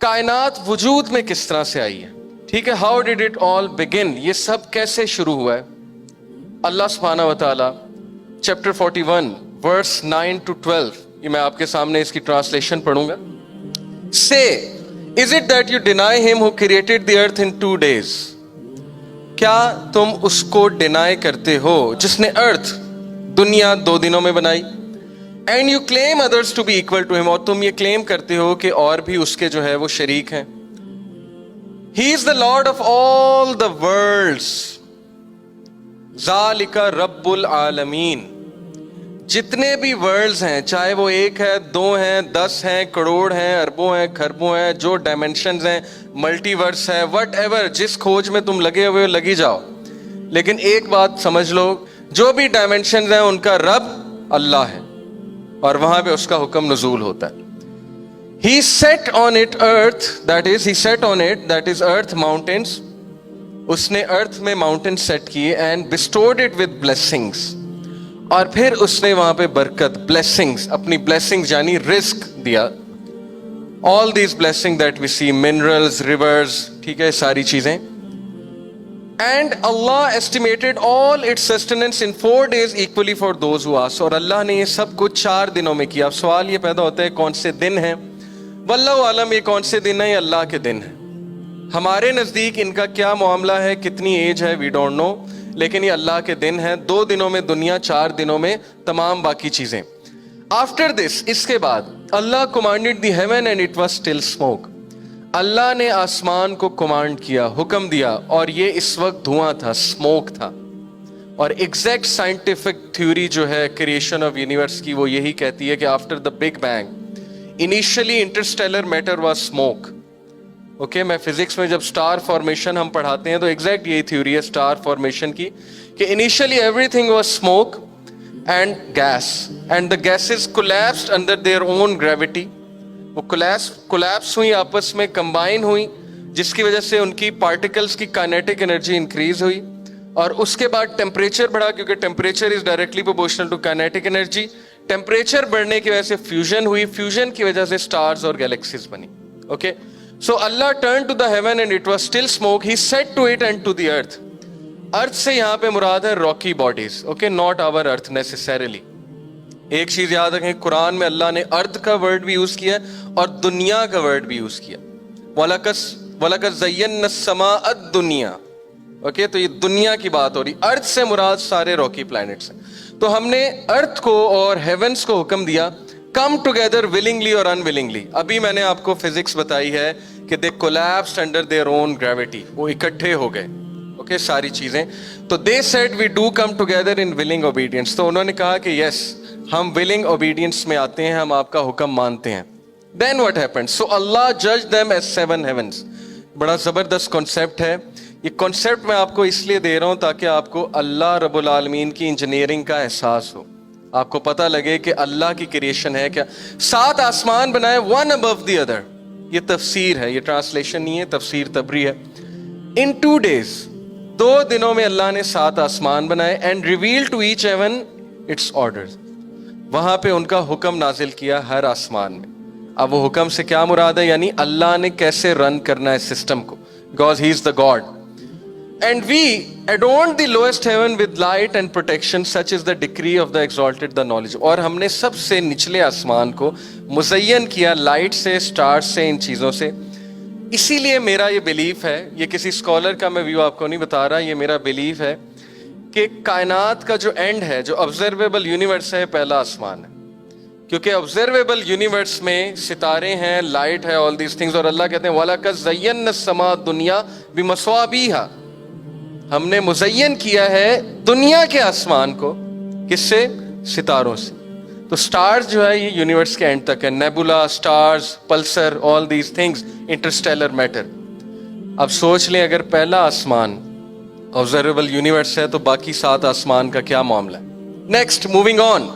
कायनात वजूद में किस तरह से आई है, ठीक है, how did it all begin, ये सब कैसे शुरू हुआ है। अल्लाह सुब्हानहू व तआला चैप्टर 41 वर्स 9 to 12, ये मैं आपके सामने इसकी ट्रांसलेशन पढ़ूंगा। से is it that you deny him who created the earth in 2 days, क्या तुम उसको डिनाई करते हो जिसने अर्थ दुनिया 2 दिनों में बनाई। And you claim others to be equal to him, और तुम ये क्लेम करते हो कि और भी उसके जो है वो शरीक हैं। He is the lord of all the worlds, ज़ालिका रब्बुल आलमीन, जितने भी वर्ल्ड्स हैं, चाहे वो 1 है, 2 हैं, 10 हैं, करोड़ हैं, अरबों हैं, खरबों हैं, जो डायमेंशंस हैं, मल्टीवर्स है, वट एवर, जिस खोज में तुम लगे हुए हो लगी जाओ, लेकिन एक बात समझ लो, जो भी डायमेंशंस हैं उनका रब अल्लाह है और वहां पे उसका हुक्म नजूल होता है। He set on it earth, that is, he set on it, that is earth, mountains, उसने अर्थ में माउंटेन सेट किए, and bestowed it with blessings, और फिर उसने वहां पे बरकत, ब्लेसिंग्स, अपनी ब्लेसिंग्स यानी रिस्क दिया। All these blessing that we see, minerals, rivers, ठीक है, सारी चीजें। एंड अल्लाह estimated all its sustenance in 4 days equally for those who ask, और अल्लाह ने ये सब कुछ 4 दिनों में किया। अब सवाल ये पैदा होता है कौन से दिन है, वल्लाहु आलम, ये कौन से दिन है, ये अल्लाह के दिन है। हमारे नजदीक इनका क्या मामला है, कितनी एज है, वी डोंट नो, लेकिन ये अल्लाह के दिन है। 2 दिनों में दुनिया, 4 दिनों में तमाम बाकी चीजें। आफ्टर दिस, इसके बाद, Allah commanded the heaven and it was still smoke, अल्लाह ने आसमान को कमांड किया, हुक्म दिया, और ये इस वक्त धुआं था, स्मोक था। और एग्जैक्ट साइंटिफिक थ्योरी जो है क्रिएशन ऑफ यूनिवर्स की, वो यही कहती है कि after the big bang initially Interstellar matter was smoke. Okay, मैं फिजिक्स में जब स्टार फॉर्मेशन हम पढ़ाते हैं तो एग्जैक्ट यही थ्योरी है स्टार फॉर्मेशन की, कि initially everything was smoke and gas, and the gases collapsed under their own gravity, वो कोलैप्स हुई, आपस में कंबाइन हुई, जिसकी वजह से उनकी पार्टिकल्स की काइनेटिक एनर्जी इंक्रीज हुई, और उसके बाद टेम्परेचर बढ़ा, क्योंकि temperature is directly proportional to kinetic energy. Temperature बढ़ने की वजह से फ्यूजन हुई, फ्यूजन की वजह से स्टार्स और गैलेक्सीज बनी। Okay, so Allah turn to the heaven and it was still smoke, he said to it and to the earth, earth से यहाँ पे मुराद है rocky bodies, okay, not our earth necessarily. एक चीज याद रखें, कुरान में अल्लाह ने अर्थ का वर्ड भी यूज किया और दुनिया का वर्ड भी यूज किया, वलकद ज़य्यना अस्समाअद दुनिया। ओके, तो ये दुनिया की बात हो रही, अर्थ से मुराद सारे रॉकी प्लैनेट्स हैं। तो हमने अर्थ को और हेवंस को हुक्म दिया, कम टुगेदर विलिंगली और अनविलिंगली। अभी मैंने आपको फिजिक्स बताई है कि they collapsed under their own gravity, वो इकट्ठे हो गए। ओके, सारी चीजें, तो they said we do come together in willing obedience, तो उन्होंने कहा कि यस, हम विलिंग ओबीडियंस में आते हैं, हम आपका हुक्म मानते हैं। देन व्हाट हैपेंड, सो अल्लाह जज देम एज 7 हेवंस। बड़ा जबरदस्त कॉन्सेप्ट है ये, कॉन्सेप्ट मैं आपको इसलिए दे रहा हूं ताकि आपको अल्लाह रब्बुल आलमीन की इंजीनियरिंग का एहसास हो, आपको पता लगे कि अल्लाह की क्रिएशन है क्या। 7 आसमान बनाए, वन अबव द अदर, ये तफसीर है, ये ट्रांसलेशन नहीं है, तफसीर तबरी है। इन 2 days, 2 दिनों में अल्लाह ने 7 आसमान बनाए, and reveal to each heaven its orders, वहां पे उनका हुक्म नाजिल किया हर आसमान में। अब वो हुक्म से क्या मुराद है, यानी अल्लाह ने कैसे रन करना है सिस्टम को, because he is the God. And we adorned the lowest heaven with light and protection, such is the decree of the exalted, the knowledge, और हमने सबसे निचले आसमान को मुज़य्यन किया लाइट से, स्टार्स से, इन चीज़ों से। इसीलिए मेरा ये बिलीफ है, ये किसी स्कॉलर का मैं व्यू आपको नहीं बता रहा, ये मेरा बिलीफ है कि कायनात का जो एंड है, जो ऑब्जर्वेबल यूनिवर्स है, पहला आसमान है, क्योंकि ऑब्जर्वेबल यूनिवर्स में सितारे हैं, लाइट है, ऑल दीज थिंग्स, और अल्लाह कहते हैं वलकद ज़य्यना अस्समा दुनिया बिमस्वाबीहा, हमने मुज़य्यन किया है दुनिया के आसमान को, किससे, सितारों से। तो स्टार्स जो है ये यूनिवर्स के एंड तक है, nebula, stars, Pulsar, all these things, Interstellar matter. अब सोच लें, अगर पहला आसमान ऑब्जर्वेबल यूनिवर्स है तो बाकी 7 आसमान का क्या मामला है। Next, moving on.